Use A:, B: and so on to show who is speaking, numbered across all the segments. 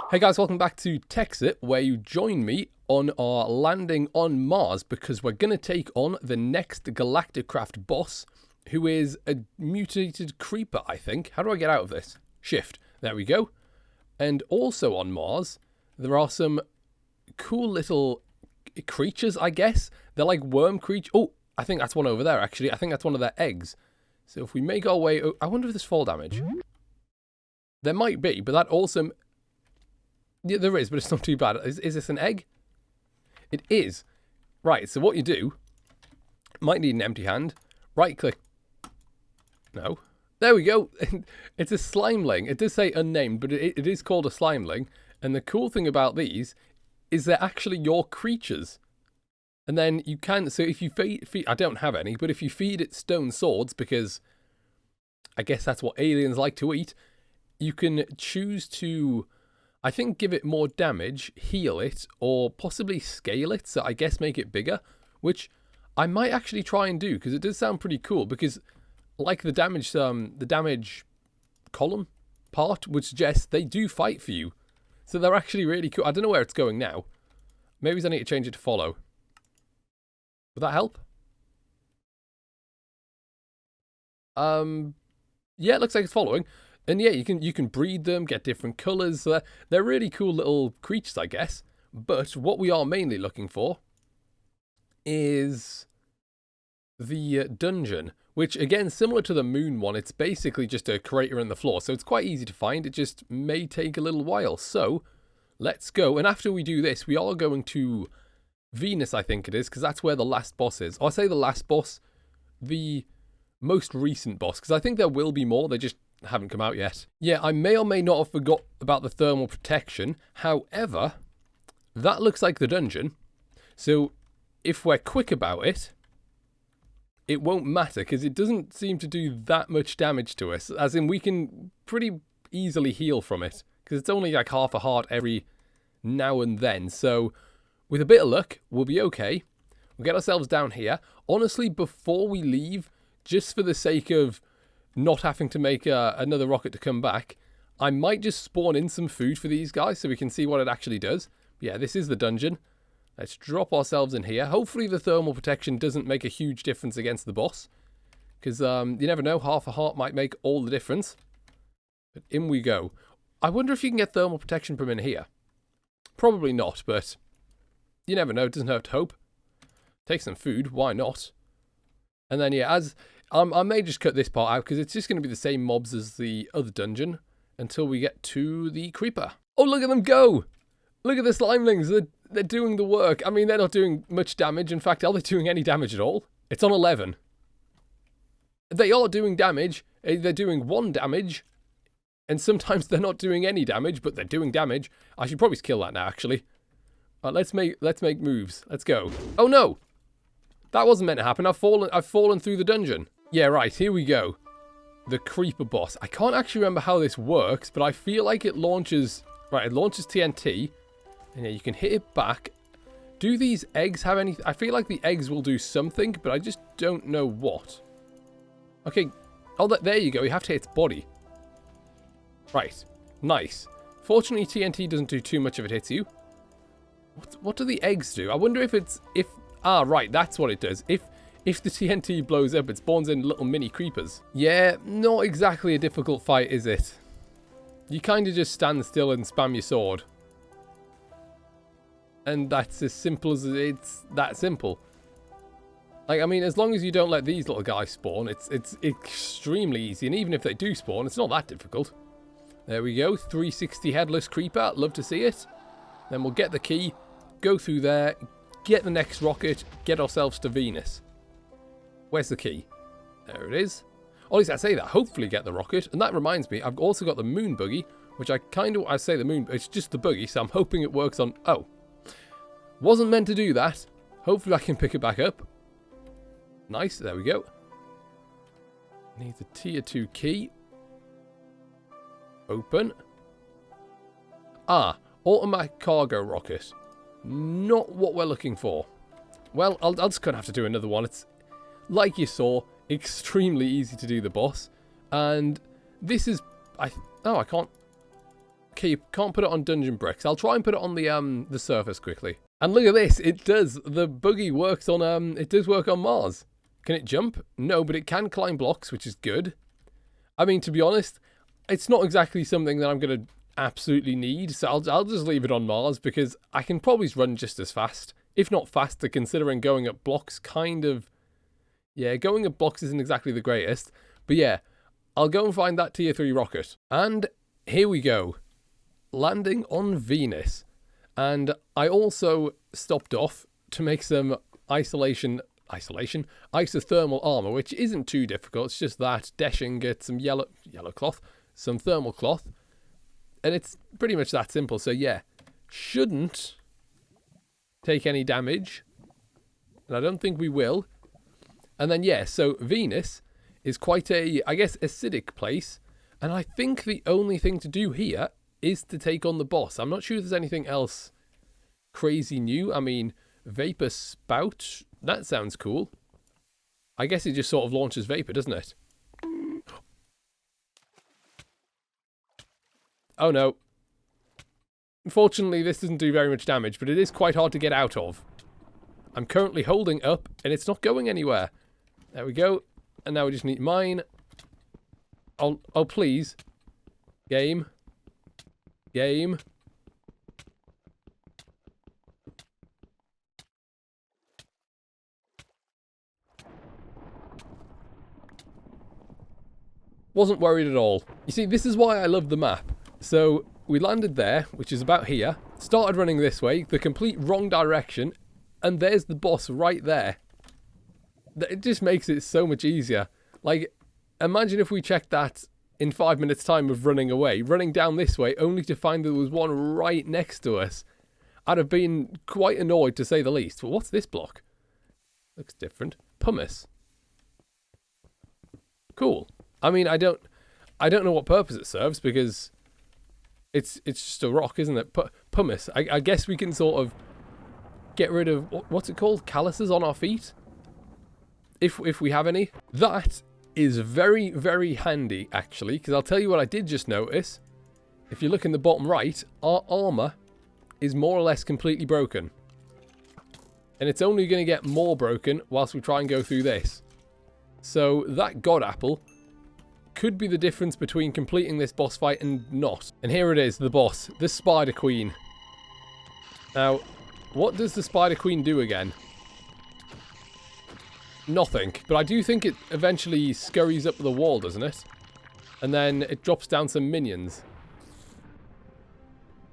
A: Hey guys, welcome back to Tekxit, where you join me on our landing on Mars because we're going to take on the next Galacticraft boss, who is a mutated creeper, I think. How do I get out of this? Shift. There we go. And also on Mars, there are some cool little creatures, I guess. They're like worm creatures. Oh, I think that's one over there, actually. I think that's one of their eggs. So if we make our way... Oh, I wonder if there's fall damage. There might be, but that also... Yeah, there is, but it's not too bad. Is this an egg? It is. Right, so what you do... Might need an empty hand. Right click. No. There we go. It's a Slimeling. It does say unnamed, but it is called a Slimeling. And the cool thing about these is they're actually your creatures. And then you can... So if you feed... I don't have any, but if you feed it stone swords, because I guess that's what aliens like to eat, you can choose to... I think give it more damage, heal it, or possibly scale it, so I guess make it bigger, which I might actually try and do, because it does sound pretty cool, because like the damage column part would suggest they do fight for you. So they're actually really cool. I don't know where it's going now. Maybe I need to change it to follow. Would that help? Yeah, it looks like it's following. And yeah, you can breed them, get different colours. They're really cool little creatures, I guess. But what we are mainly looking for is the dungeon, which again, similar to the moon one, it's basically just a crater in the floor. So it's quite easy to find. It just may take a little while. So let's go. And after we do this, we are going to Venus, I think it is, because that's where the last boss is. Or I say the last boss, the most recent boss, because I think there will be more. They just haven't come out yet. Yeah, I may or may not have forgot about the thermal protection. However, that looks like the dungeon. So if we're quick about it, it won't matter because it doesn't seem to do that much damage to us. As in, we can pretty easily heal from it because it's only like half a heart every now and then. So with a bit of luck, we'll be okay. We'll get ourselves down here. Honestly, before we leave, just for the sake of not having to make another rocket to come back, I might just spawn in some food for these guys so we can see what it actually does. Yeah, this is the dungeon. Let's drop ourselves in here. Hopefully the thermal protection doesn't make a huge difference against the boss, because you never know, half a heart might make all the difference. But in we go. I wonder if you can get thermal protection from in here. Probably not, but you never know. It doesn't hurt to hope. Take some food. Why not? And then, yeah, I may just cut this part out because it's just going to be the same mobs as the other dungeon until we get to the creeper. Oh, look at them go! Look at the Slimelings. They're doing the work. I mean, they're not doing much damage. In fact, are they doing any damage at all? It's on 11. They are doing damage. They're doing 1 damage. And sometimes they're not doing any damage, but they're doing damage. I should probably kill that now, actually. Let's make moves. Let's go. Oh, no! That wasn't meant to happen. I've fallen through the dungeon. Yeah, right, here we go. The creeper boss. I can't actually remember how this works, but I feel like it launches... Right, it launches TNT. And yeah, you can hit it back. Do these eggs have any... I feel like the eggs will do something, but I just don't know what. Okay. Oh, there you go. You have to hit its body. Right. Nice. Fortunately, TNT doesn't do too much if it hits you. What do the eggs do? I wonder if it's... Ah, right, that's what it does. If the TNT blows up, it spawns in little mini creepers. Yeah, not exactly a difficult fight, is it? You kind of just stand still and spam your sword. And that's as simple as it's that simple. Like, I mean, as long as you don't let these little guys spawn, it's extremely easy. And even if they do spawn, it's not that difficult. There we go, 360 headless creeper. Love to see it. Then we'll get the key, go through there, get the next rocket, get ourselves to Venus. Where's the key? There it is. Or at least I say that, hopefully get the rocket. And that reminds me, I've also got the moon buggy, which I say the moon, it's just the buggy, so I'm hoping it works on... Oh. Wasn't meant to do that. Hopefully I can pick it back up. Nice, there we go. Need the tier 2 key. Open. Ah, automatic cargo rocket. Not what we're looking for. Well, I'll just gonna have to do another one. It's, like you saw, extremely easy to do the boss. And this is... Oh, I can't... can't put it on dungeon bricks. I'll try and put it on the surface quickly. And look at this, it does. The buggy works on it does work on Mars. Can it jump? No, but it can climb blocks, which is good. I mean, to be honest, it's not exactly something that I'm going to absolutely need, so I'll just leave it on Mars because I can probably run just as fast, if not faster, considering going up blocks kind of... Yeah, going up blocks isn't exactly the greatest, but yeah, I'll go and find that tier 3 rocket. And here we go, landing on Venus. And I also stopped off to make some isothermal armor, which isn't too difficult. It's just that, dashing, get some yellow cloth, some thermal cloth, and it's pretty much that simple. So yeah, shouldn't take any damage, and I don't think we will. And then yeah, so Venus is quite a, I guess, acidic place, and I think the only thing to do here is to take on the boss. I'm not sure if there's anything else crazy new. I mean, vapor spout, that sounds cool. I guess it just sort of launches vapor, doesn't it? Oh no. Unfortunately, this doesn't do very much damage, but it is quite hard to get out of. I'm currently holding up, and it's not going anywhere. There we go. And now we just need mine. Oh, please. Game. Game. Wasn't worried at all. You see, this is why I love the map. So, we landed there, which is about here, started running this way, the complete wrong direction, and there's the boss right there. It just makes it so much easier. Like, imagine if we checked that in 5 minutes' time of running away, running down this way, only to find there was one right next to us. I'd have been quite annoyed, to say the least. Well, what's this block? Looks different. Pumice. Cool. I mean, I don't know what purpose it serves, because it's just a rock, isn't it? Pumice. I guess we can sort of get rid of, what's it called? Calluses on our feet? If we have any. That is very, very handy, actually, because I'll tell you what I did just notice. If you look in the bottom right, our armor is more or less completely broken. And it's only going to get more broken whilst we try and go through this. So that god apple could be the difference between completing this boss fight and not. And here it is, the boss, the Spider Queen. Now, what does the Spider Queen do again? Nothing, but I do think it eventually scurries up the wall, doesn't it? And then it drops down some minions.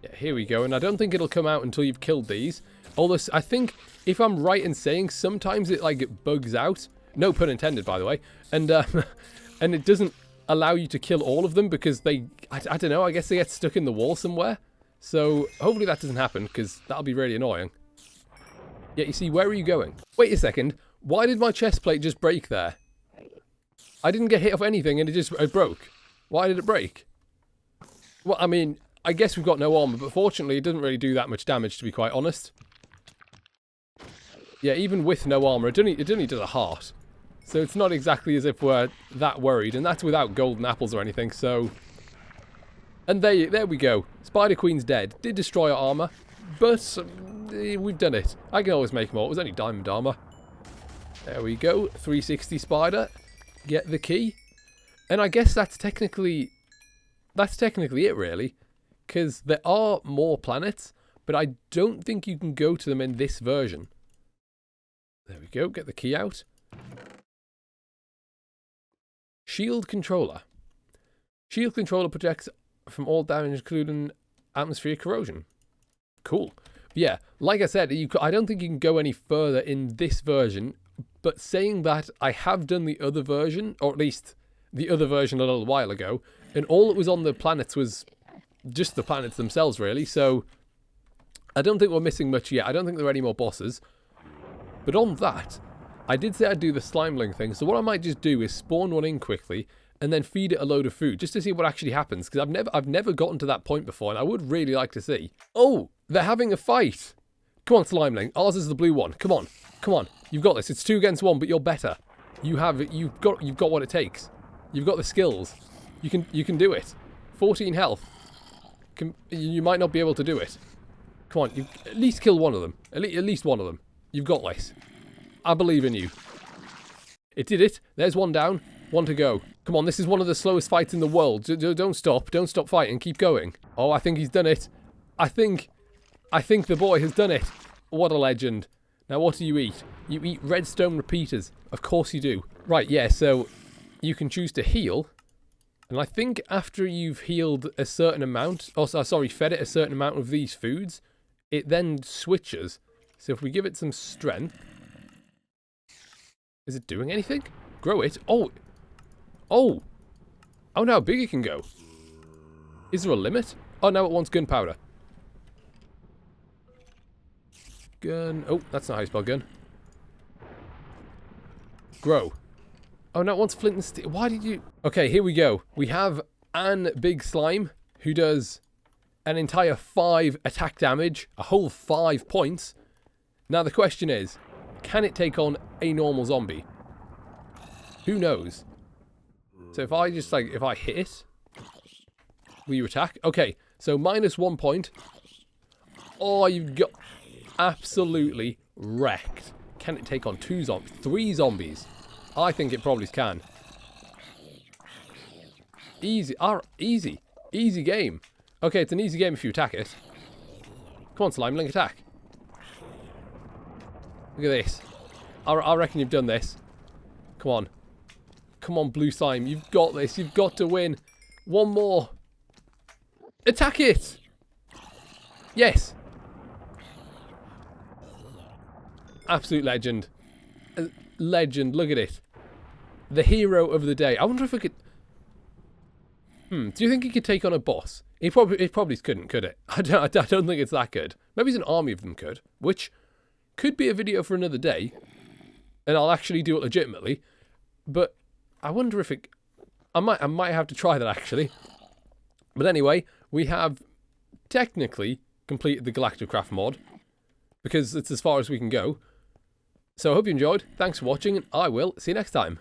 A: Yeah, here we go, and I don't think it'll come out until you've killed these. Although, I think, if I'm right in saying, sometimes it, like, bugs out. No pun intended, by the way. And, and it doesn't allow you to kill all of them because they, I don't know, I guess they get stuck in the wall somewhere. So, hopefully that doesn't happen, because that'll be really annoying. Yeah, you see, where are you going? Wait a second. Why did my chest plate just break there? I didn't get hit off anything and it broke. Why did it break? Well, I mean, I guess we've got no armor, but fortunately it doesn't really do that much damage, to be quite honest. Yeah, even with no armor, it only does a heart. So it's not exactly as if we're that worried, and that's without golden apples or anything, so... And there we go. Spider Queen's dead. Did destroy our armor, but we've done it. I can always make more. It was only diamond armor. There we go. 360 spider. Get the key. And I guess that's technically it, really. Because there are more planets, but I don't think you can go to them in this version. There we go. Get the key out. Shield controller. Shield controller protects from all damage, including atmospheric corrosion. Cool. Yeah, like I said, I don't think you can go any further in this version, but saying that, I have done the other version, or at least the other version a little while ago, and all that was on the planets was just the planets themselves, really, so I don't think we're missing much yet. I don't think there are any more bosses. But on that, I did say I'd do the Slimeling thing, so what I might just do is spawn one in quickly, and then feed it a load of food, just to see what actually happens, because I've never gotten to that point before, and I would really like to see. Oh, they're having a fight. Come on, Slimeling. Ours is the blue one. Come on. Come on. You've got this. It's 2 against 1, but you're better. You've got what it takes. You've got the skills. You can do it. 14 health. You might not be able to do it. Come on, you at least kill one of them. At least one of them. You've got this. I believe in you. It did it. There's one down. One to go. Come on, this is one of the slowest fights in the world. Don't stop. Don't stop fighting. Keep going. Oh, I think he's done it. I think the boy has done it. What a legend. Now, what do you eat? You eat redstone repeaters. Of course you do. Right, yeah, so you can choose to heal. And I think after you've healed a certain amount, fed it a certain amount of these foods, it then switches. So if we give it some strength, is it doing anything? Grow it. Oh no, how big it can go. Is there a limit? Oh, now it wants gunpowder. Gun. Oh, that's not how you spell gun. Grow. Oh, no, it wants flint and steel. Why did you... Okay, here we go. We have an big slime who does an entire 5 attack damage, a whole 5 points. Now, the question is, can it take on a normal zombie? Who knows? So if I just, if I hit it, will you attack? Okay, so -1 point. Oh, you've got absolutely wrecked. Can it take on 3 zombies? I think it probably can. Easy. Easy game. Okay, it's an easy game if you attack it. Come on, Slimeling, attack. Look at this. I reckon you've done this. Come on. Come on, blue slime. You've got this. You've got to win. One more. Attack it! Yes. Absolute legend. Legend. Look at it. The hero of the day. I wonder if it could... Do you think he could take on a boss? It probably couldn't, could it? I don't think it's that good. Maybe an army of them could. Which could be a video for another day. And I'll actually do it legitimately. But I wonder if it... I might have to try that, actually. But anyway, we have technically completed the Galacticraft mod. Because it's as far as we can go. So I hope you enjoyed. Thanks for watching, and I will see you next time.